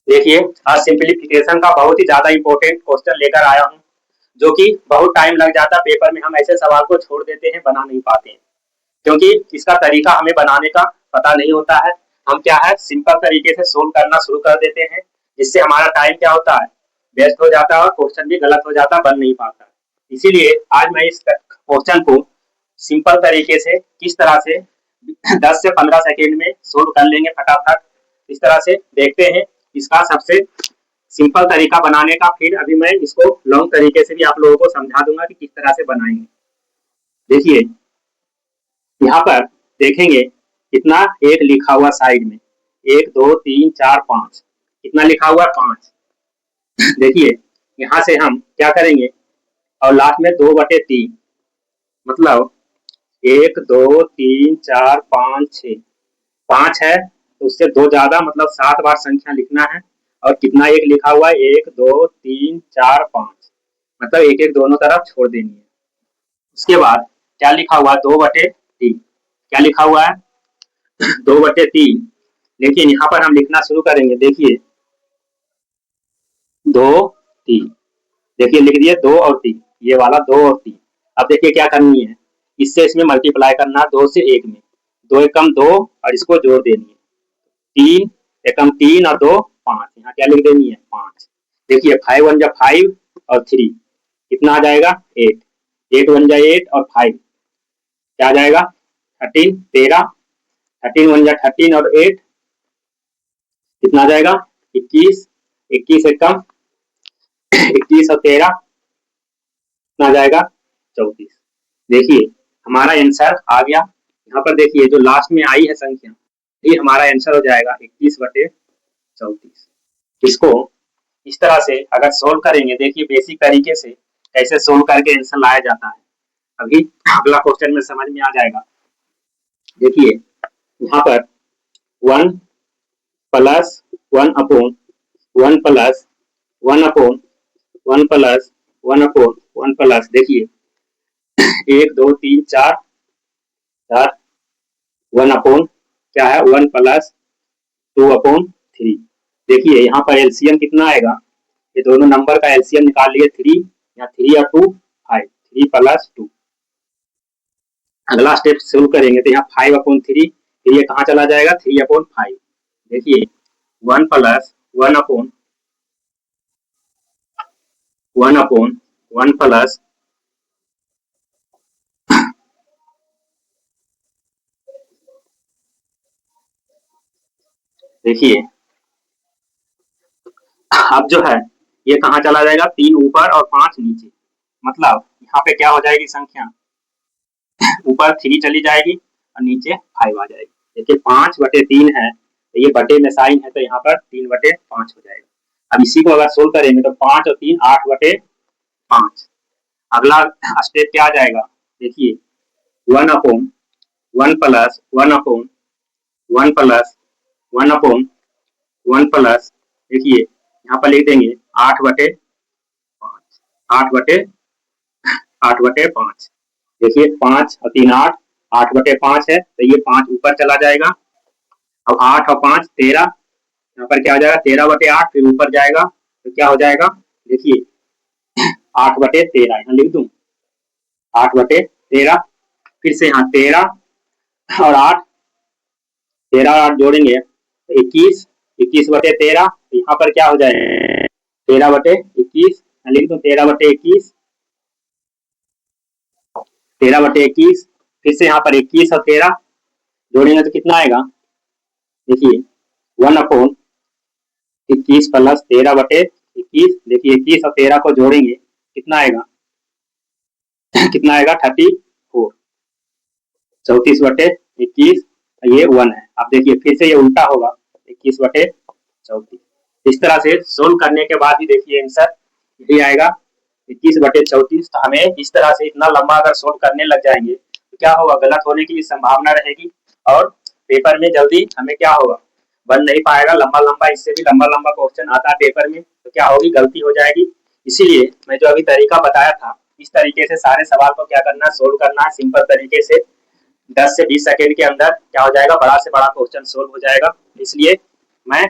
देखिए, आज सिंप्लीफिकेशन का बहुत ही ज्यादा इंपॉर्टेंट क्वेश्चन लेकर आया हूँ, जो कि बहुत टाइम लग जाता है पेपर में। हम ऐसे सवाल को छोड़ देते हैं, बना नहीं पाते हैं, क्योंकि इसका तरीका हमें बनाने का पता नहीं होता है। हम क्या है, सिंपल तरीके से सोल्व करना शुरू कर देते हैं, जिससे हमारा टाइम क्या होता है, वेस्ट हो जाता है और क्वेश्चन भी गलत हो जाता है, बन नहीं पाता है। इसीलिए आज मैं इस क्वेश्चन को सिंपल तरीके से किस तरह से 10 से 15 सेकेंड में सोल्व कर लेंगे फटाफट, इस तरह से देखते हैं। इसका सबसे सिंपल तरीका बनाने का, फिर अभी मैं इसको लॉन्ग तरीके से भी आप लोगों को समझा दूंगा कि किस तरह से बनाएंगे। देखिए, यहाँ पर देखेंगे कितना एक लिखा हुआ साइड में, 1 2 3 4 5, कितना लिखा हुआ 5। देखिए, यहाँ से हम क्या करेंगे, और लास्ट में 2/3, मतलब 1 2 3 4 5 6, 5 है तो उससे 2 ज्यादा, मतलब 7 बार संख्या लिखना है। और कितना एक लिखा हुआ है, 1 2 3 4 5, मतलब एक एक दोनों तरफ छोड़ देनी है। उसके बाद क्या लिखा हुआ है, 2/3, क्या लिखा हुआ है 2/3। लेकिन यहाँ पर हम लिखना शुरू करेंगे। देखिए 2 3, देखिए लिख दिए 2 और 3, ये वाला 2 और 3। अब देखिए क्या करनी है, इससे इसमें मल्टीप्लाई करना, 2 से 1 में, 2 एकम 2 और इसको जोड़ देनी है, 3 एकम 3 और 2 5, यहाँ क्या लिख देनी है 5। देखिए 5 1 जा 5 और 3 कितना आ जाएगा 8, 8 1 जा 8 और 5 क्या आ जाएगा 13, 13, 13 1 जा 13 और 8 कितना आ जाएगा 21, 21 एकम 21 और 13 कितना आ जाएगा 34। देखिए हमारा आंसर आ गया। यहाँ पर देखिए जो लास्ट में आई है संख्या, ये हमारा आंसर हो जाएगा 21/34। इसको इस तरह से अगर सोल्व करेंगे, देखिए बेसिक तरीके से कैसे सोल्व करके आंसर लाया जाता है, अभी अगला क्वेश्चन में समझ में आ जाएगा। देखिए यहाँ पर 1 plus 1 upon 1 plus 1 upon 1 plus 1 upon 1 plus, देखिए 1 2 3 4 4, 1 अपॉन क्या है 1 प्लस 2/3। देखिए यहाँ पर एलसीएम कितना आएगा, ये दोनों नंबर का एलसीएम निकाल लिए 3, या 3 और 2 5, 3 प्लस 2। अगला स्टेप शुरू करेंगे तो यहाँ 5/3, फिर ये कहाँ चला जाएगा 3/5। देखिए 1 प्लस 1 अपॉन 1 अपॉन 1 प्लस, देखिए अब जो है ये कहाँ चला जाएगा, 3 ऊपर और 5 नीचे, मतलब यहाँ पे क्या हो जाएगी संख्या, ऊपर 3 चली जाएगी और नीचे 5 आ जाएगी। देखिए 5/3 है तो ये बटे में साइन है, तो यहाँ पर 3/5 हो जाएगा। अब इसी को अगर सोल्व करेंगे तो 5 और 3 8/5। अगला स्टेप क्या आ जाएगा, देखिए 1 upon 1 plus 1 upon 1 plus 1 upon 1 plus, देखिए यहाँ पर लिख देंगे 8/5, 8/5। देखिए 5 और 3 8, 8/5 है तो ये 5 ऊपर चला जाएगा। अब 8 और 5 13, यहाँ पर क्या हो जाएगा 13/8, फिर ऊपर जाएगा तो क्या हो जाएगा, देखिए 8/13, यहाँ लिख दूं 8/13, फिर से यहाँ 13 और 8, 13 और 8 जोड़ेंगे तो 21, 21/13, यहाँ पर क्या हो जाएगा 13/21, लिख दूं 13/21, 13/21, फिर से यहाँ पर 21 और 13 जोड़ेंगे तो कितना आएगा, देखिए 1 अपॉन 21 प्लस 13/21, देखिए 21 और 13 को जोड़ेंगे कितना आएगा कितना आएगा 34, 34/21, ये 1 है। अब देखिए फिर से ये उल्टा होगा 21/34। इस तरह से सोल्व करने के बाद ही देखिए आंसर यही आएगा 21/34। तो हमें इस तरह से इतना लंबा अगर सोल्व करने लग जाएंगे तो क्या होगा, गलत होने की संभावना रहेगी और पेपर में जल्दी हमें क्या होगा, बन नहीं पाएगा। लंबा लंबा, इससे भी लंबा लंबा क्वेश्चन आता है पेपर में तो क्या होगी, गलती हो जाएगी। इसीलिए मैं जो अभी तरीका बताया था, इस तरीके से सारे सवाल को क्या करना है, सोल्व करना है सिंपल तरीके से। 10 से 20 सेकेंड के अंदर क्या हो जाएगा, बड़ा से बड़ा क्वेश्चन सोल्व हो जाएगा। इसलिए मैं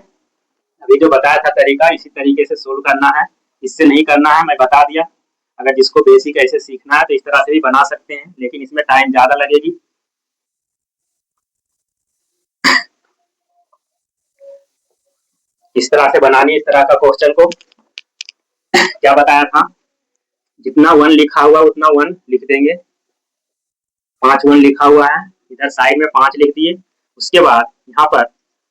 अभी जो बताया था तरीका, इसी तरीके से सोल्व करना है, इससे नहीं करना है, मैं बता दिया। अगर जिसको बेसिक ऐसे सीखना है तो इस तरह से भी बना सकते हैं, लेकिन इसमें टाइम ज्यादा लगेगी। इस तरह से बनानी, इस तरह का क्वेश्चन को क्या बताया था, जितना वन लिखा हुआ उतना वन लिख देंगे। 5 वन लिखा हुआ है, इधर साइड में 5 लिख दिए, उसके बाद यहाँ पर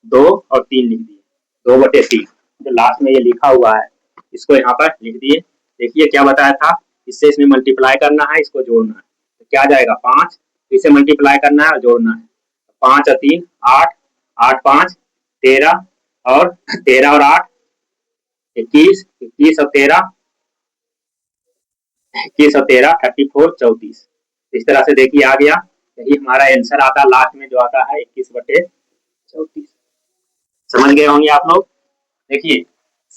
2 और 3 लिख दिए, 2/3 जो लास्ट में ये लिखा हुआ है इसको यहाँ पर लिख दिए। देखिए क्या बताया था, इससे इसमें मल्टीप्लाई करना है, इसको जोड़ना है, तो क्या आ जाएगा 5, इसे मल्टीप्लाई करना है और जोड़ना है, 5 और 3 8, 8 5 13, और 13 और 8 21, 21 और 13 21 और 13 34 34। इस तरह से देखिए आ गया, यही हमारा आंसर आता लास्ट में जो आता है 21/34। समझ गए होंगे आप लोग। देखिए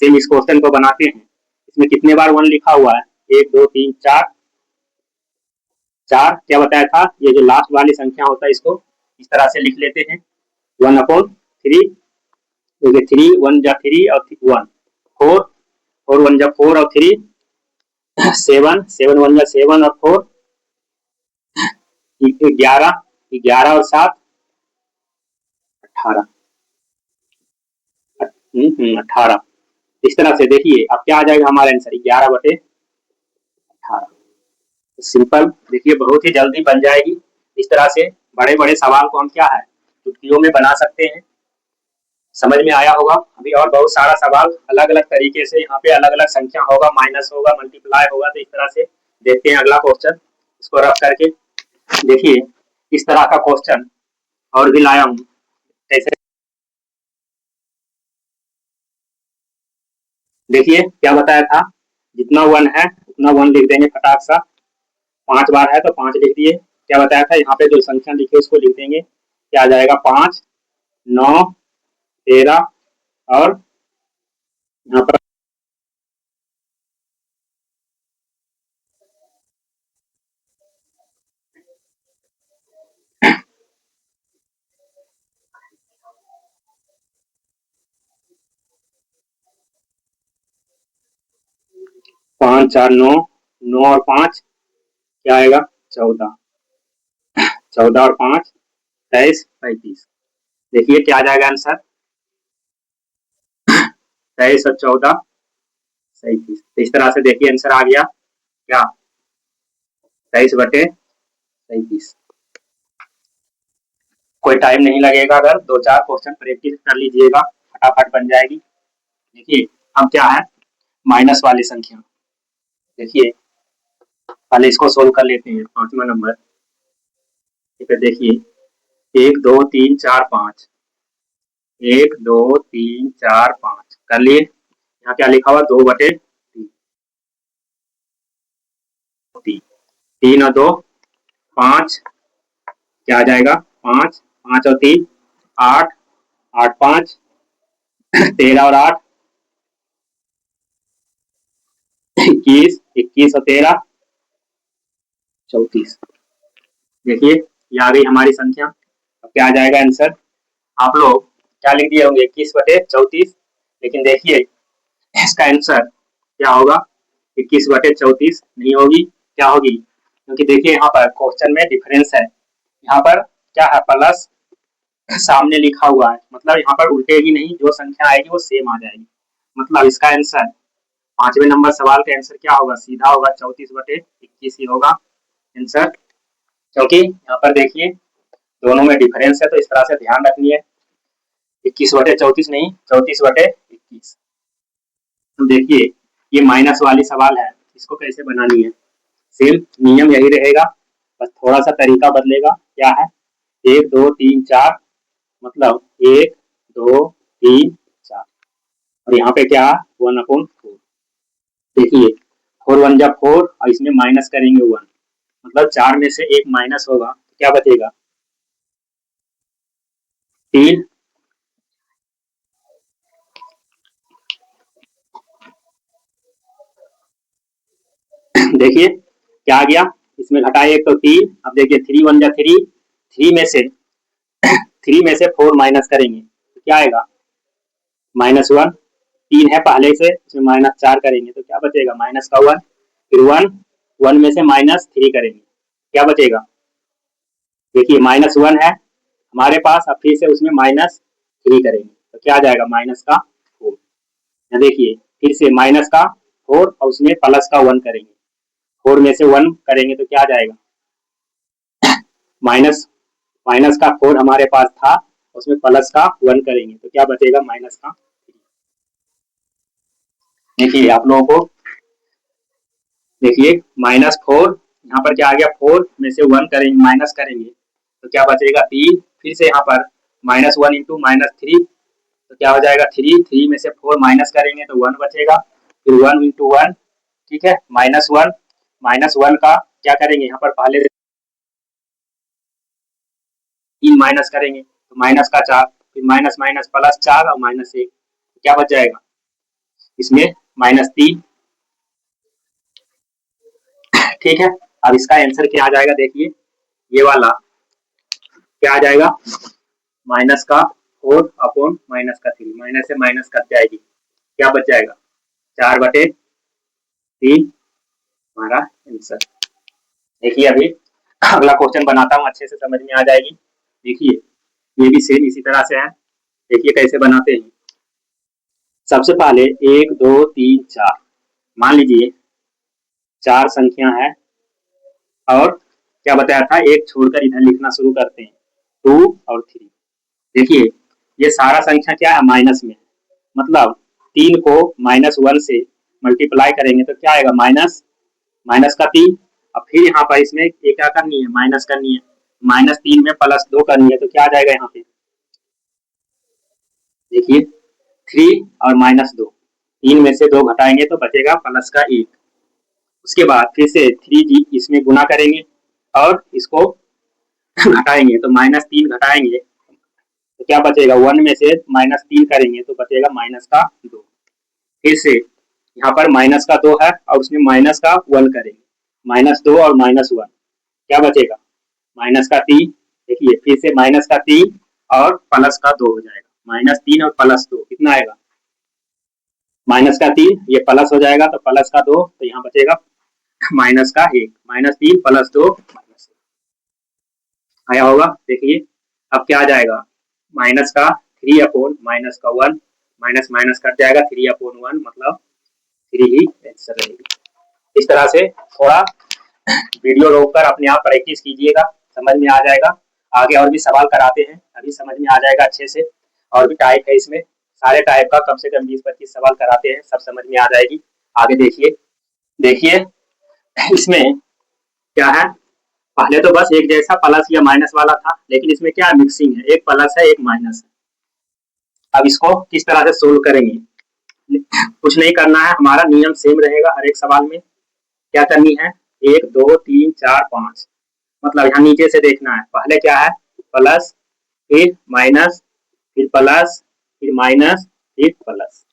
सेम इस क्वेश्चन को बनाते हैं, इसमें कितने बार वन लिखा हुआ है, 1 2 3 4, 4 क्या बताया था, ये जो लास्ट वाली संख्या होता है इसको इस तरह से लिख लेते हैं, 1/3, देखिए 3 1 जा 3 और 1 4, 4 1 जा 4 और 3 7, 7 1 जा 7 और 4 11, 11 और 7 18, 18। इस तरह से देखिए अब क्या आ जाएगा हमारा आंसर 11/18। सिंपल, देखिए बहुत ही जल्दी बन जाएगी। इस तरह से बड़े बड़े सवाल को हम क्या है चुटकियों में बना सकते हैं। समझ में आया होगा। अभी और बहुत सारा सवाल अलग अलग तरीके से, यहाँ पे अलग अलग संख्या होगा, माइनस होगा, मल्टीप्लाई होगा, तो इस तरह से देखते हैं अगला क्वेश्चन, इसको रख करके देखिए इस तरह का क्वेश्चन और भी लाया हूँ। कैसे देखिए क्या बताया था, जितना वन है उतना वन लिख देंगे फटाक सा, 5 बार है तो 5 लिख दिए। क्या बताया था, यहाँ पे जो संख्या लिखी है उसको लिख देंगे, क्या आ जाएगा 5 9 13 और यहाँ पर 5 4 9, 9 और 5 क्या आएगा 14, 14 और 5 23 35। देखिए क्या आ जाएगा आंसर 23 और 14 37। तो इस तरह से देखिए आंसर आ गया क्या 23/37। कोई टाइम नहीं लगेगा, अगर 2 4 क्वेश्चन प्रैक्टिस कर लीजिएगा फटाफट बन जाएगी। देखिए हम क्या है माइनस वाली संख्या, देखिए पहले इसको सोल्व कर लेते हैं। 5वां नंबर, फिर देखिए 1 2 3 4 5, 1 2 3 4 5 कर लिए। यहाँ क्या लिखा हुआ 2/3, 3 और 2 5, क्या आ जाएगा 5, 5 और 3 8, 8 5 13 और 8 21, 21 और 13 34। देखिए ये आ गई हमारी संख्या। अब क्या आ जाएगा आंसर, आप लोग क्या लिख दिए होंगे 21/34, लेकिन देखिए इसका आंसर क्या होगा 21/34 नहीं होगी, क्या होगी, क्योंकि देखिए यहाँ पर क्वेश्चन में डिफरेंस है, यहाँ पर क्या है प्लस सामने लिखा हुआ है, मतलब यहाँ पर उल्टेगी नहीं, जो संख्या आएगी वो सेम आ जाएगी। मतलब इसका आंसर 5वें नंबर सवाल का आंसर क्या होगा, सीधा होगा 34/21 ही होगा आंसर, क्योंकि यहाँ पर देखिए दोनों में डिफरेंस है, तो इस तरह से ध्यान रखनी है 21/34 नहीं 34/21। तो देखिए ये माइनस वाली सवाल है, इसको कैसे बनानी है, सेम नियम यही रहेगा, बस थोड़ा सा तरीका बदलेगा। क्या है 1 2 3 4, मतलब 1 2 3 4, और यहाँ पे क्या 1/4। देखिए 4 1 जा 4 और इसमें माइनस करेंगे 1, मतलब 4 में से एक माइनस होगा तो क्या बचेगा 3। देखिए क्या आ गया, इसमें घटाए एक तो 3, अब देखिए 3 1 जा 3, 3 में से 4 माइनस करेंगे तो क्या आएगा -1, 3 है पहले से, उसमें -4 करेंगे तो क्या बचेगा, माइनस का 1, फिर 1, 1 में से -3 करेंगे, क्या बचेगा, देखिए -1 है हमारे पास, अब फिर से उसमें -3 करेंगे तो क्या आ जाएगा, माइनस का 4। देखिए फिर से माइनस का 4 और उसमें प्लस का 1 करेंगे, 4 में से 1 करेंगे तो क्या आ जाएगा, माइनस माइनस का 4 हमारे पास था, उसमें प्लस का 1 करेंगे तो क्या बचेगा, माइनस का 3। देखिए आप लोगों को, देखिए -4 यहाँ पर क्या आ गया, 4 में से 1 करेंगे, माइनस करेंगे तो क्या बचेगा, 3, फिर से यहाँ पर -1 इंटू -3 तो क्या हो जाएगा, 3, 3 में से 4 माइनस करेंगे तो 1 बचेगा, फिर 1 इंटू 1, ठीक है, -1, -1 का क्या करेंगे, यहाँ पर पहले 3 माइनस करेंगे तो माइनस का 4, फिर माइनस माइनस प्लस 4 और -1 तो क्या बच जाएगा, इसमें -3, ठीक है। अब इसका आंसर क्या आ जाएगा, देखिए ये वाला क्या आ जाएगा, माइनस का 4 अपॉन माइनस का 3, माइनस से माइनस कट जाएगी, क्या बच जाएगा, 4/3 हमारा आंसर। देखिए अभी अगला क्वेश्चन बनाता हूँ, अच्छे से समझ में आ जाएगी। देखिए ये भी सेम इसी तरह से है, देखिए कैसे बनाते हैं। सबसे पहले 1 2 3 4, मान लीजिए 4 संख्या है और क्या बताया था, एक छोड़कर इधर लिखना शुरू करते हैं, 2 और 3। देखिए ये सारा संख्या क्या है, माइनस में है, मतलब 3 को -1 से मल्टीप्लाई करेंगे तो क्या आएगा, माइनस का 3। अब फिर यहाँ पर इसमें ये क्या करनी है, माइनस करनी है, -3 में +2 करनी है तो क्या आ जाएगा यहाँ पे, देखिए 3 और -2, 3 में से 2 घटाएंगे तो बचेगा प्लस का 1। उसके बाद फिर से 3 इसमें गुना करेंगे और इसको घटाएंगे तो -3 घटाएंगे तो क्या बचेगा, 1 में से -3 करेंगे तो बचेगा माइनस का 2। फिर से यहाँ पर माइनस का 2 है और उसमें माइनस का 1 करेंगे, -2 और -1 क्या बचेगा, माइनस का 3। देखिए फिर से माइनस का 3 और प्लस का 2 हो जाएगा, -3 और +2 कितना आएगा, माइनस का 3, ये प्लस हो जाएगा तो प्लस का 2 तो यहाँ बचेगा माइनस का 1, -3 +2 -1 आया होगा। देखिए अब क्या आ जाएगा, माइनस का 3 अपॉन माइनस का 1, माइनस माइनस कट जाएगा, 3 अपॉन 1 मतलब 3 ही आंसर रहेगी। इस तरह से थोड़ा वीडियो रोककर अपने आप प्रैक्टिस कीजिएगा, समझ में आ जाएगा। आगे और भी सवाल कराते हैं, अभी समझ में आ जाएगा अच्छे से। और भी टाइप है इसमें, सारे टाइप का कम से कम 20-25 सवाल कराते हैं, सब समझ में आ जाएगी। आगे देखिए, देखिए इसमें क्या है, पहले तो बस एक जैसा प्लस या माइनस वाला था, लेकिन इसमें क्या मिक्सिंग है, एक प्लस है एक माइनस है। अब इसको किस तरह से सोल्व करेंगे, कुछ नहीं करना है, हमारा नियम सेम रहेगा हर एक सवाल में। क्या करनी है, 1 2 3 4 5, मतलब यहाँ नीचे से देखना है, पहले क्या है प्लस, फिर माइनस, फिर प्लस, फिर माइनस, फिर प्लस,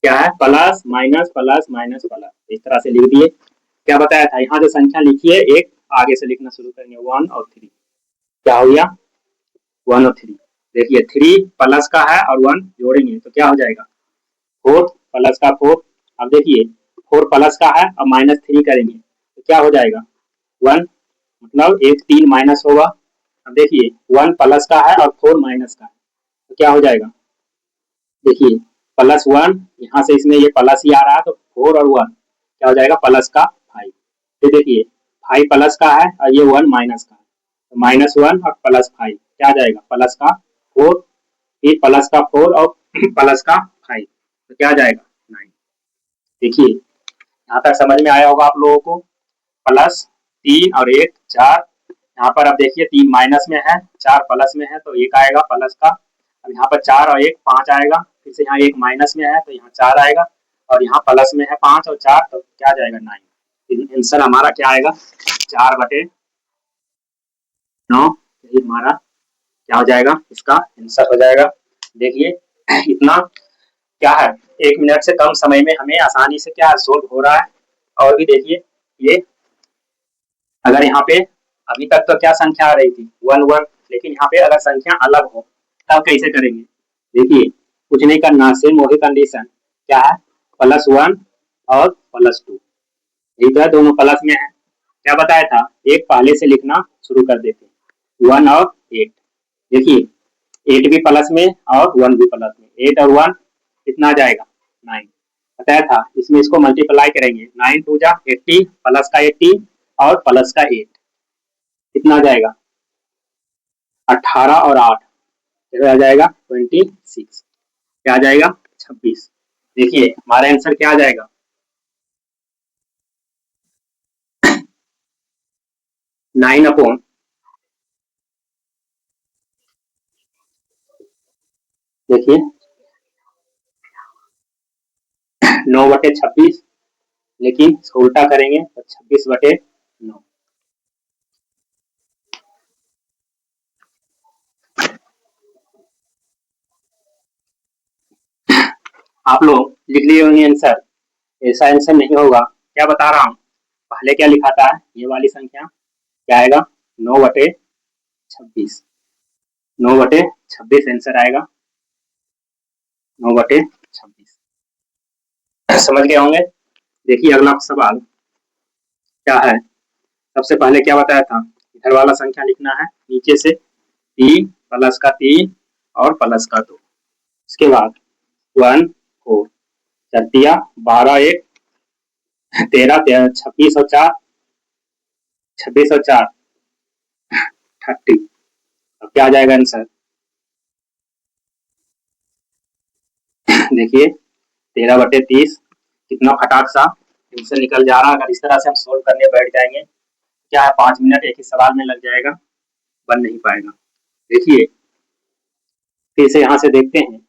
क्या है plus minus plus minus plus, इस तरह से लिख दिए। क्या बताया था, यहाँ जो संख्या लिखी है एक आगे से लिखना शुरू करेंगे, 1 और 3, क्या हो गया 1 और 3। देखिए 3 प्लस का है और 1 जोड़ेंगे तो क्या हो जाएगा 4 प्लस का 4। अब देखिए 4 प्लस का है और -3 करेंगे तो क्या हो जाएगा 1, मतलब एक 3 माइनस होगा। अब देखिए 1 प्लस का है और 4 माइनस का है तो क्या हो जाएगा, देखिए +1, यहाँ से इसमें ये प्लस ही आ रहा है तो 4 और 1 क्या हो जाएगा प्लस का 5। फिर देखिए 5 प्लस का है और ये 1 माइनस का है तो -1 और +5 क्या आ जाएगा प्लस का 4, फिर प्लस का 4 और प्लस का 5 तो क्या आ जाएगा 9। देखिए यहाँ तक समझ में आया होगा आप लोगों को, प्लस 3 और 1 4, यहाँ पर अब देखिए 3 माइनस में है, 4 प्लस में है तो 1 आएगा प्लस का। अब यहाँ पर 4 और 1 5 आएगा, फिर से यहाँ 1 माइनस में है तो यहाँ 4 आएगा, और यहाँ प्लस में है 5 और 4 तो क्या आ जाएगा 9। आंसर हमारा क्या आएगा 4/9, यही हमारा क्या हो जाएगा, इसका आंसर हो जाएगा। देखिए इतना क्या है, 1 मिनट से कम समय में हमें आसानी से क्या सोल्व हो रहा है। और भी देखिए ये, अगर यहाँ पे अभी तक तो क्या संख्या आ रही थी 1 1, लेकिन यहाँ पे अगर संख्या अलग हो तब कैसे करेंगे, देखिए कुछ नहीं करना, सेम वही कंडीशन, क्या है, +1 और +2, यही तो है, दोनों प्लस में है। क्या बताया था, एक पहले से लिखना शुरू कर देते हैं, 1 और 8। देखिए 8 भी प्लस में और 1 भी प्लस में, 8 और 1 कितना आ जाएगा, 9। बताया था, इसमें इसको मल्टीप्लाई करेंगे, 9 2 जा 80, प्लस का 80 और प्लस का 8 कितना आ जाएगा, 18 और 8 कितना आ जाएगा, 26। क्या आ जाएगा, 26। देखिए हमारा आंसर क्या आ जाएगा, 9 अपॉन, देखिए 9/26, लेकिन उल्टा करेंगे तो 26/9। आप लोग लिख लिए होंगे आंसर, ऐसा आंसर नहीं होगा, क्या बता रहा हूँ, पहले क्या लिखा था, ये वाली संख्या क्या आएगा, 9/26, 9/26 आंसर आएगा, 9/26। समझ गए होंगे। देखिए अगला सवाल क्या है, सबसे पहले क्या बताया था, इधर वाला संख्या लिखना है, नीचे से 3 प्लस का 3 और प्लस का 2, इसके बाद 1 4 चरतिया 12 1 13 26 और 4, 26 और 4 30। अब क्या आ जाएगा आंसर, देखिए 13/30 कितना फटाक सा आंसर निकल जा रहा है। अगर इस तरह से हम सोल्व करने बैठ जाएंगे, क्या है 5 मिनट एक ही सवाल में लग जाएगा, बन नहीं पाएगा। देखिए फिर से यहाँ से देखते हैं,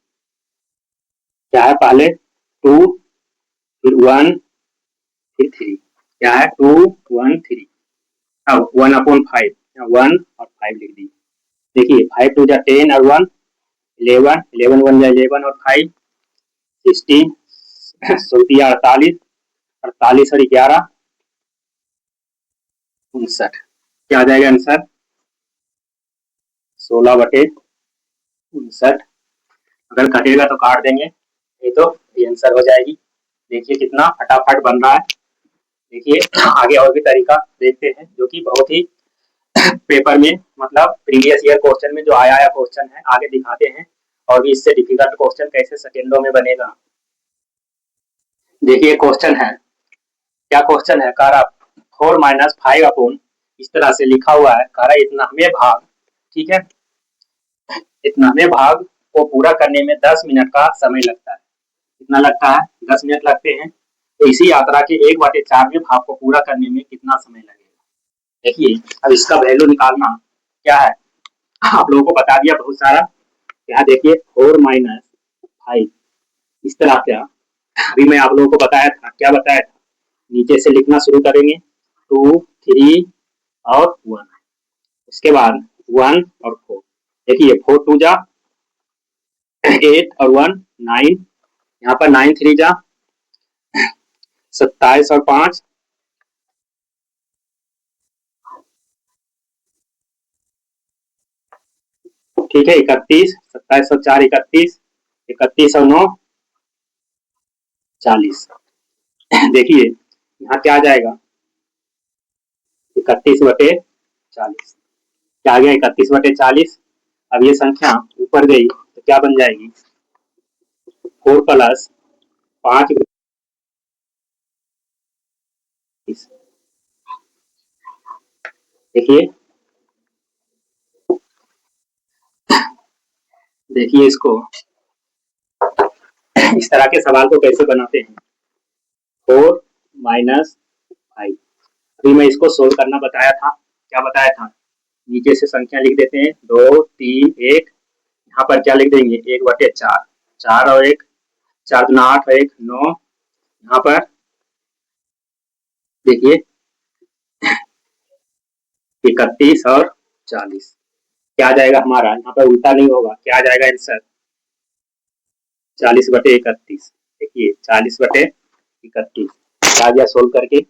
क्या है, पहले 2 फिर 1 फिर 3, क्या है 2 1 3, अब 1/5, 1 और 5 लिख दीजिए। देखिए 5 2 जा 10 और 1 11, 11 1 जा 11 और 5 16, 16 48, 48 और 11 59। क्या आ जाएगा आंसर, 16/59। अगर कटेगा तो काट देंगे, नहीं तो ये आंसर हो जाएगी। देखिए कितना फटाफट बन रहा है। देखिए आगे और भी तरीका देखते हैं, जो कि बहुत ही पेपर में, मतलब प्रीवियस ईयर क्वेश्चन में जो आया क्वेश्चन है, आगे दिखाते हैं, और भी इससे डिफिकल्ट क्वेश्चन कैसे सेकेंडों में बनेगा। देखिए क्वेश्चन है, क्या क्वेश्चन है, कह रहा 4-5 इस तरह से लिखा हुआ है, कह रहा इतना हमें भाग, ठीक है, इतना हमें भाग को पूरा करने में 10 मिनट का समय लगता है। कितना लगता है, 10 मिनट लगते हैं। तो इसी यात्रा के 1/4वें भाग को पूरा करने में कितना समय लगेगा। देखिए अब इसका वैल्यू निकालना क्या है, आप लोगों को बता दिया बहुत सारा। यहाँ देखिए 4-5 इस तरह क्या, अभी मैं आप लोगों को बताया था, क्या बताया था, नीचे से लिखना शुरू करेंगे, 2 3 और 1, उसके बाद 1 और 4। देखिए 4 2 जा 8 और 1 9, यहाँ पर 9 3 जा 27 और 5, ठीक है 31, 27 और 4 31, 31 और 9 40। देखिए यहाँ क्या आ जाएगा, 31/40, क्या आ गया 31/40। अब ये संख्या ऊपर गई तो क्या बन जाएगी, 4 + 5। देखिए देखिए इसको इस तरह के सवाल को कैसे बनाते हैं, 4-5। अभी मैं इसको सोल्व करना बताया था, क्या बताया था, नीचे से संख्या लिख देते हैं, 2 3 1, यहाँ पर क्या लिख देंगे, 1/4, 4 और 1, 4 दूना 8 और 1 9, यहाँ पर देखिए 31 और 40। क्या आ जाएगा हमारा, यहाँ पर उल्टा नहीं होगा, क्या आ जाएगा आंसर, 40/31। देखिए 40/31 क्या गया सोल्व करके,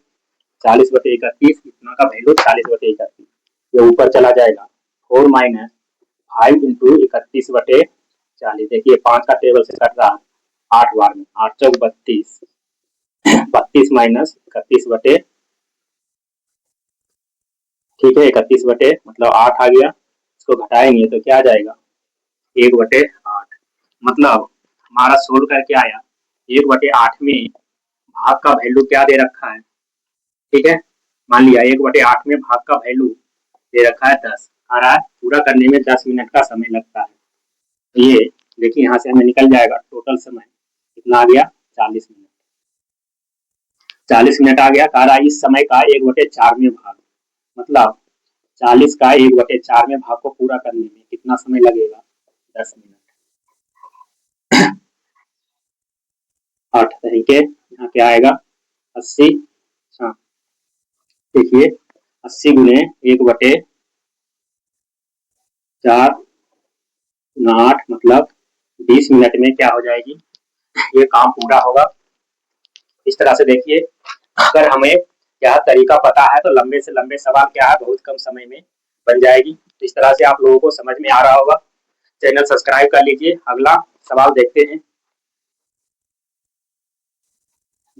40/31, इतना का वैल्यू 40/31, ये ऊपर चला जाएगा, 4-5 इंटू 31/40। देखिए 5 का टेबल से कट रहा है, 8 बार में, 8 चौक 32, 32 माइनस 31/, ठीक है 31/, मतलब 8 आ गया। इसको घटाएंगे तो क्या आ जाएगा 1/8। मतलब हमारा सोल्व करके आया 1/8 में भाग का वैल्यू क्या दे रखा है, ठीक है। मान लिया 1/8 में भाग का वैल्यू दे रखा है 10, आ रहा है पूरा करने में 10 मिनट का समय लगता है। तो ये देखिए यहाँ से हमें निकल जाएगा टोटल समय कितना आ गया 40 मिनट। 40 मिनट आ गया, कह रहा है इस समय का 1/4 में भाग, मतलब 40 का 1/4 में भाग को पूरा करने में कितना समय लगेगा 10 मिनट। 8 तरीके यहाँ क्या आएगा 80, हाँ देखिए 80 गुने 1/4 8 मतलब 20 मिनट में क्या हो जाएगी ये काम पूरा होगा। इस तरह से देखिए अगर हमें क्या तरीका पता है तो लंबे से लंबे सवाल क्या है बहुत कम समय में बन जाएगी। इस तरह से आप लोगों को समझ में आ रहा होगा। चैनल सब्सक्राइब कर लीजिए। अगला सवाल देखते हैं।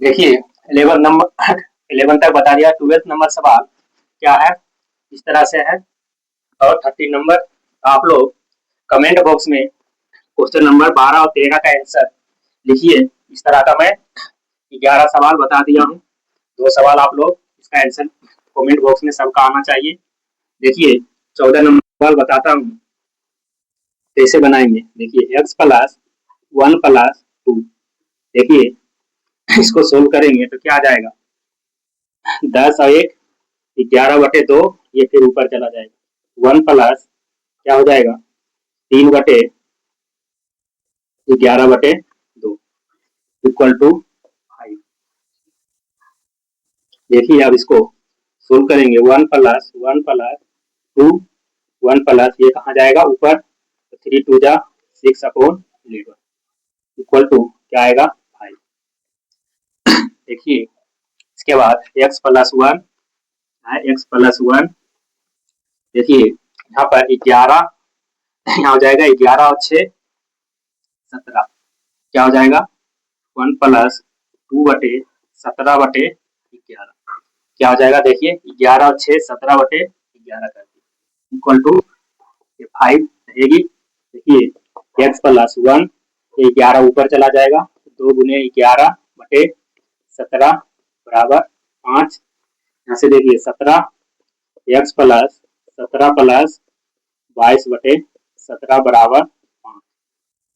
देखिए 11 नंबर 11 तक बता दिया। 12th नंबर सवाल क्या है इस तरह से है, और 30 नंबर आप लोग कमेंट बॉक्स में क्वेश्चन नंबर 12 और 13 का आंसर लिखिए। इस तरह का मैं 11 सवाल बता दिया हूँ, 2 सवाल आप लोग इसका आंसर कमेंट बॉक्स में सबका आना चाहिए। देखिए 14 नंबर सवाल बताता हूँ कैसे बनाएंगे। देखिए x प्लस 1 प्लस 2, देखिए इसको सोल्व करेंगे तो क्या आ जाएगा 10 और 1 11/2, ये फिर ऊपर चला जाएगा। 1 प्लस क्या हो जाएगा 3/11/2 इक्वल टू 5। देखिए अब इसको सोल्व करेंगे 1 प्लस 2 1 प्लस ये कहाँ जाएगा ऊपर, 3 2 जा 6/11 इक्वल टू क्या आएगा 5। देखिए इसके बाद x प्लस 1 है, x प्लस 1 देखिए यहाँ पर 11 यहाँ हो जाएगा 11 और 6 17, क्या हो जाएगा 1 प्लस 2/17/11 क्या हो जाएगा। देखिए 11 और 6 17/11 कर दिए इक्वल टू 5 रहेगी। देखिए x प्लस 1 11 ऊपर चला जाएगा, 2 गुने 11/17 बराबर 5। यहाँ से देखिए 17 x प्लस 17 प्लस 22/17 बराबर 5।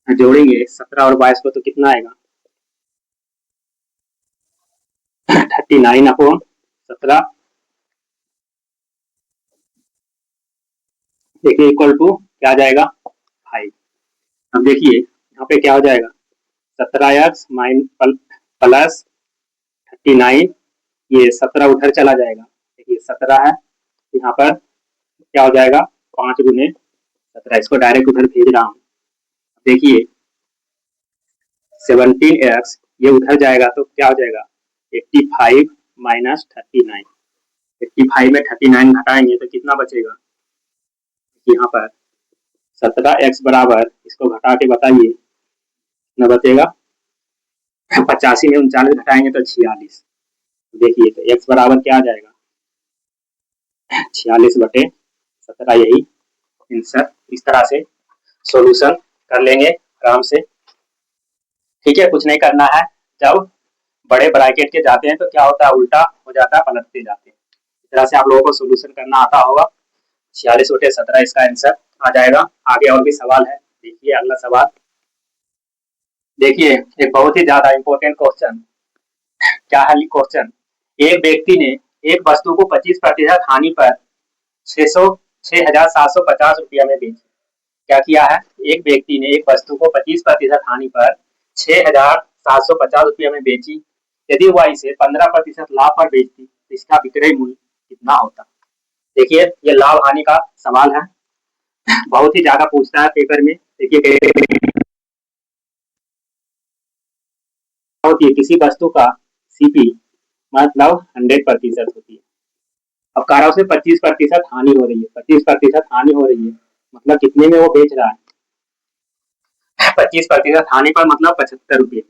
जोड़ेंगे 17 और 22 को तो कितना आएगा 39/17, देखिए इक्वल टू क्या आ जाएगा 5। अब देखिए यहाँ पे क्या हो जाएगा 17x प्लस 39, ये 17 उधर चला जाएगा। देखिए 17 है यहाँ पर क्या हो जाएगा 5 गुने 17, इसको डायरेक्ट उधर भेज रहा हूँ। देखिए 17x ये उधर जाएगा तो क्या हो जाएगा 85 माइनस 39, 85 में 39 घटाएंगे तो कितना बचेगा, यहाँ पर 17x बराबर इसको घटा के बताइए कितना बचेगा 85 में 39 घटाएंगे तो 46। देखिए तो x बराबर क्या आ जाएगा 46/17, यही आंसर। इस तरह से सॉल्यूशन कर लेंगे आराम से, ठीक है। कुछ नहीं करना है, जब बड़े ब्रैकेट के जाते हैं तो क्या होता है उल्टा हो जाता है, पलटते जाते हैं। इस तरह से आप लोगों को सॉल्यूशन करना आता होगा। 46/17 इसका आंसर आ जाएगा। आगे और भी सवाल है, देखिए अगला सवाल। देखिए एक बहुत ही ज्यादा इंपॉर्टेंट क्वेश्चन, क्या है क्वेश्चन, एक व्यक्ति ने एक वस्तु को 25% हानि पर 6,750 रुपया में बेची। क्या किया है, एक व्यक्ति ने एक वस्तु को 25% हानि पर 6,750 रुपया में बेची। यदि वह इसे 15% लाभ पर बेचती तो इसका विक्रय मूल्य कितना होता। देखिए ये लाभ हानि का सवाल है, बहुत ही ज्यादा पूछता है पेपर में। देखिए होती है किसी वस्तु का सीपी मतलब 100% होती है। अब कह रहा है उसे 25% हानि हो रही है, 25% हानि हो रही है मतलब कितने में वो बेच रहा है 25% हानि पर मतलब 75 रुपये।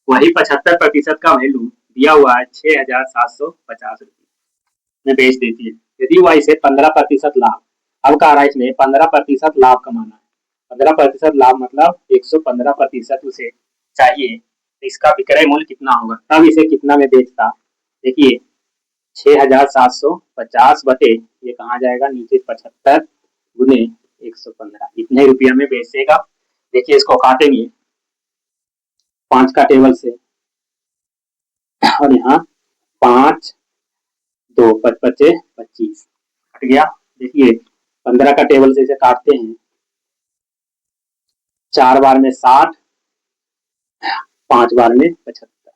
वही 75% का वैल्यू दिया हुआ है 6,750 रुपये में बेच देती है। यदि वह इसे 15% लाभ, अब कह रहा है इसमें 15% लाभ कमाना है। 15% लाभ मतलब 115% उसे चाहिए, तो इसका विक्रय मूल्य कितना होगा, तब इसे कितना में बेचता। देखिए 6,750 बटे ये कहाँ जाएगा नीचे 75 गुने 115, इतने रुपया में बेचेगा। देखिए इसको काटेंगे 5 का टेबल से, और यहाँ 5 2 पचे 25 कट गया। देखिए 15 का टेबल से इसे काटते हैं, 4 बार में 60, 5 बार में 75,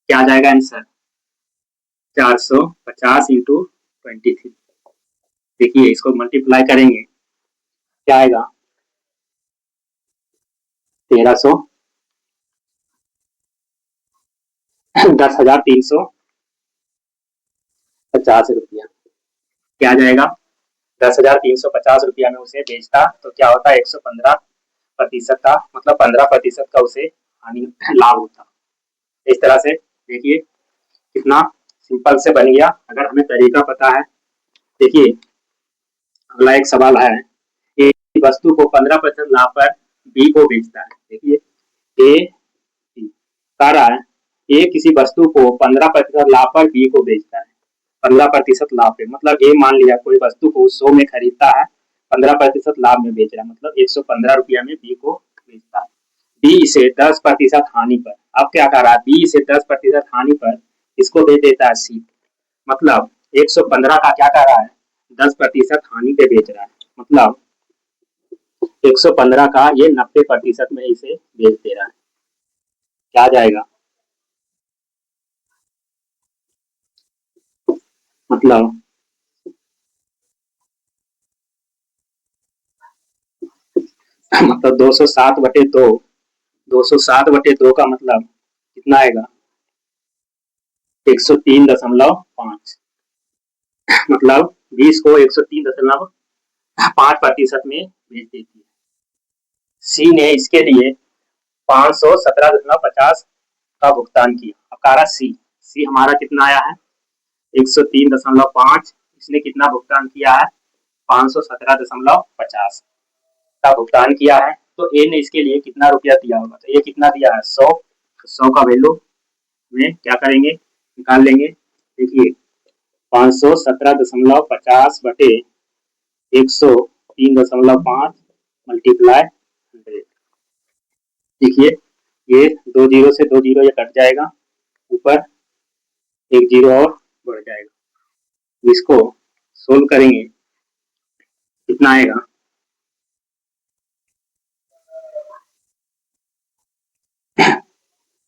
क्या आ जाएगा आंसर 450 इंटू 23। देखिए इसको मल्टीप्लाई करेंगे क्या आएगा 1300 10,350 रुपया, क्या आ जाएगा 10,350 रुपया में उसे बेचता, तो क्या होता है 115% का मतलब 15% का उसे हानि लाभ होता। इस तरह से देखिए कितना सिंपल से बन गया, अगर हमें तरीका पता है। देखिए अगला एक सवाल है, एक वस्तु को 15% लाभ पर बी को बेचता है। देखिए ए कह रहा है ए किसी वस्तु को 15% लाभ पर बी को बेचता है। 15% लाभ पे मतलब ए मान लिया कोई वस्तु को 100 में खरीदता है, 15% लाभ में बेच रहा है, मतलब 115 रुपया में बी को बेचता है। बी इसे 10% हानि पर, अब क्या कर रहा है बी इसे 10% हानि पर इसको दे देता है सी, मतलब 115 का क्या कर रहा है 10% हानि पे बेच रहा है, मतलब 115 का ये 90% में इसे बेच दे रहा है। क्या जाएगा मतलब 207/2, 207/2 का मतलब कितना आएगा 103.5, मतलब 20 को 103.5% में बेच देती है। सी ने इसके लिए 517.50 का भुगतान किया। अब कह सी सी हमारा कितना आया है 103.5, इसने कितना भुगतान किया है 517.50 का भुगतान किया है, तो ए ने इसके लिए कितना रुपया दिया होगा, तो ये कितना दिया है 100, तो 100 का वैल्यू में क्या करेंगे निकाल लेंगे। देखिए 517.50 बटे 103.5 मल्टीप्लाई 100। देखिए ये 2 जीरो से 2 जीरो ये कट जाएगा, ऊपर 1 जीरो और बढ़ जाएगा। इसको सोल्व करेंगे कितना आएगा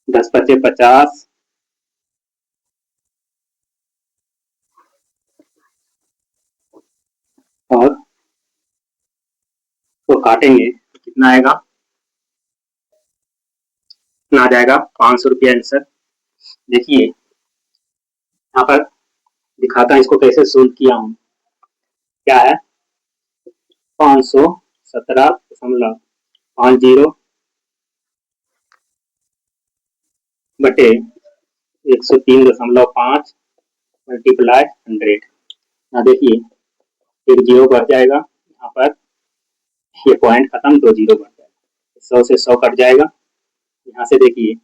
10 पचे 50, और तो काटेंगे तो कितना आएगा, कितना आ जाएगा 500 रुपया आंसर। देखिए यहाँ पर दिखाता है इसको कैसे सोल्व किया हूँ, क्या है 517.50 बटे 103.5 मल्टीप्लाई 100। ना देखिए 1 जीरो बढ़ जाएगा, यहाँ पर ये पॉइंट खत्म, 2 जीरो बढ़ जाएगा, 100 से 100 कट जाएगा। यहाँ से देखिए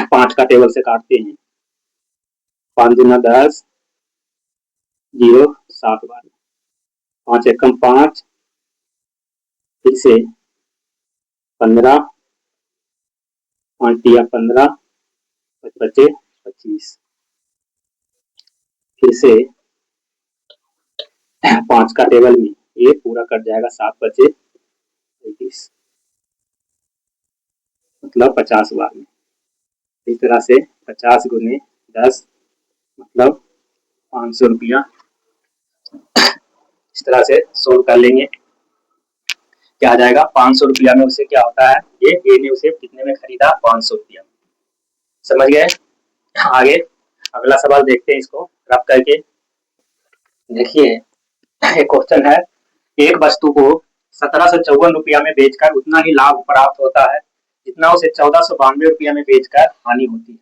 5 का टेबल से काटते हैं, 5 दूना 10, जीरो 7 बार, 5 एकम 5, फिर से 15, 5 दिया 15, 5 बचे 25, फिर से 5 का टेबल में ये पूरा कट जाएगा, 7 बचे 25, मतलब 50 बार में। इस तरह से 50 गुने 10 मतलब 500 रुपया, इस तरह से सोल्व कर लेंगे। क्या आ जाएगा 500 रुपया में उसे क्या होता है, ये ए ने उसे कितने में खरीदा 500 रुपया। समझ गए। आगे अगला सवाल देखते हैं इसको रब करके। देखिए एक क्वेश्चन है, एक वस्तु को 1754 रुपया में बेचकर उतना ही लाभ प्राप्त होता है जितना उसे 1492 रुपया में बेचकर हानि होती है।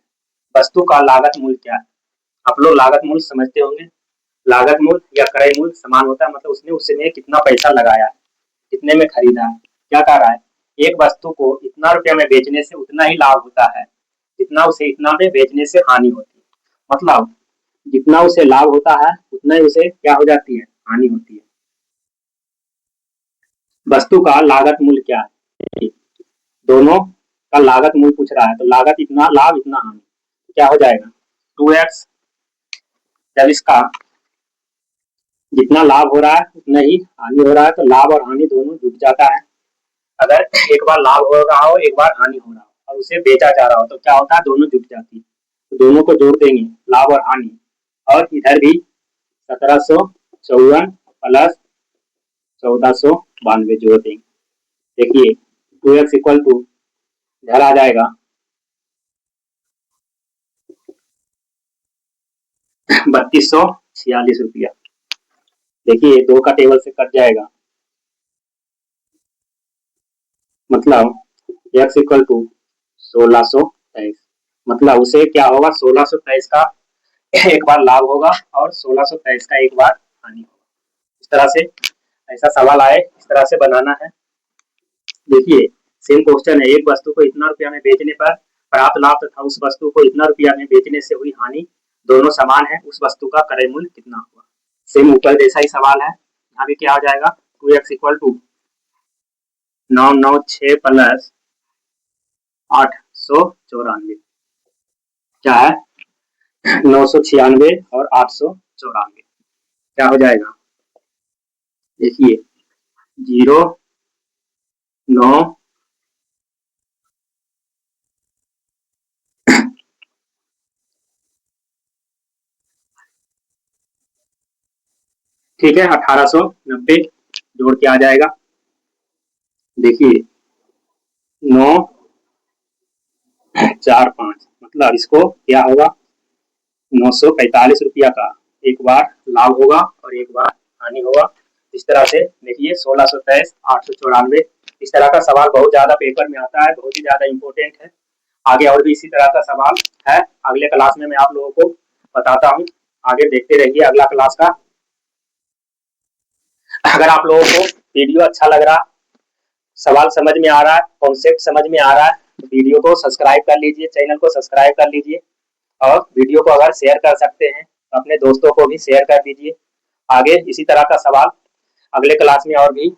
वस्तु का लागत मूल्य क्या है? आप लोग लागत मूल्य समझते होंगे। लागत मूल्य या क्रय मूल्य समान होता है, मतलब उसने उसमें कितना पैसा लगाया है, कितने में खरीदा है। क्या कह रहा है, एक वस्तु को इतना रुपया में बेचने से उतना ही लाभ होता है जितना उसे इतना में बेचने से हानि होती है। मतलब जितना उसे लाभ होता है उतना ही उसे क्या हो जाती है, हानि होती है। वस्तु का लागत मूल्य क्या है, दोनों का लागत मूल्य पूछ रहा है, तो लागत इतना, लाभ इतना, हानि, क्या हो जाएगा 2x। जब इसका जितना लाभ हो रहा है उतना ही हानि हो रहा है, तो लाभ और हानि दोनों जुट जाता है। अगर एक बार लाभ हो रहा हो, एक बार हानि हो रहा हो और उसे बेचा जा रहा हो, तो क्या होता है, दोनों जुट जाती है। तो दोनों को जोड़ देंगे, लाभ और हानि, और इधर भी 1754 प्लस 1492 जोड़ देंगे। देखिए 2x इक्वल टू इधर आ जाएगा 3246 रुपया। देखिए 2 का टेबल से कट जाएगा, मतलब x इक्वल टू 1623। मतलब उसे क्या होगा, 1623 का एक बार लाभ होगा और 1623 का एक बार हानि होगा। इस तरह से ऐसा सवाल आए, इस तरह से बनाना है। देखिए सेम क्वेश्चन है, एक वस्तु को इतना रुपया में बेचने पर प्राप्त लाभ तथा उस वस्तु को इतना रुपया में बेचने से हुई हानि दोनों समान है, उस वस्तु का क्रय मूल्य कितना हुआ। सेम ऊपर जैसा ही सवाल है, यहाँ भी क्या हो जाएगा, 2x इक्वल टू 996 प्लस 894, क्या है 996 और 894, क्या हो जाएगा, देखिए 0 9 ठीक है 1890 जोड़ के आ जाएगा। देखिए 9 4 5, मतलब इसको क्या होगा, 945 रुपया का एक बार लाभ होगा और एक बार हानि होगा। इस तरह से देखिए 1623 894, इस तरह का सवाल बहुत ज्यादा पेपर में आता है, बहुत ही ज्यादा इंपॉर्टेंट है। आगे और भी इसी तरह का सवाल है, अगले क्लास में मैं आप लोगों को बताता हूँ। आगे देखते रहिए अगला क्लास का। अगर आप लोगों को वीडियो अच्छा लग रहा, सवाल समझ में आ रहा है, कॉन्सेप्ट समझ में आ रहा है, तो वीडियो को सब्सक्राइब कर लीजिए, चैनल को सब्सक्राइब कर लीजिए, और वीडियो को अगर शेयर कर सकते हैं तो अपने दोस्तों को भी शेयर कर दीजिए। आगे इसी तरह का सवाल अगले क्लास में और भी,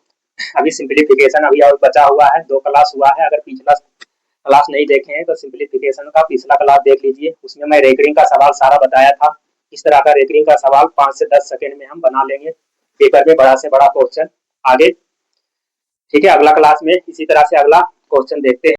अभी सिंप्लीफिकेशन अभी और बचा हुआ है, 2 क्लास हुआ है। अगर पिछला क्लास नहीं देखे हैं तो सिंप्लीफिकेशन का पिछला क्लास देख लीजिए, उसमें मैं रेकरिंग का सवाल सारा बताया था। इस तरह का रेकरिंग का सवाल 5 से 10 सेकेंड में हम बना लेंगे पेपर में, बड़ा से बड़ा क्वेश्चन आगे। ठीक है, अगला क्लास में इसी तरह से अगला क्वेश्चन देखते हैं।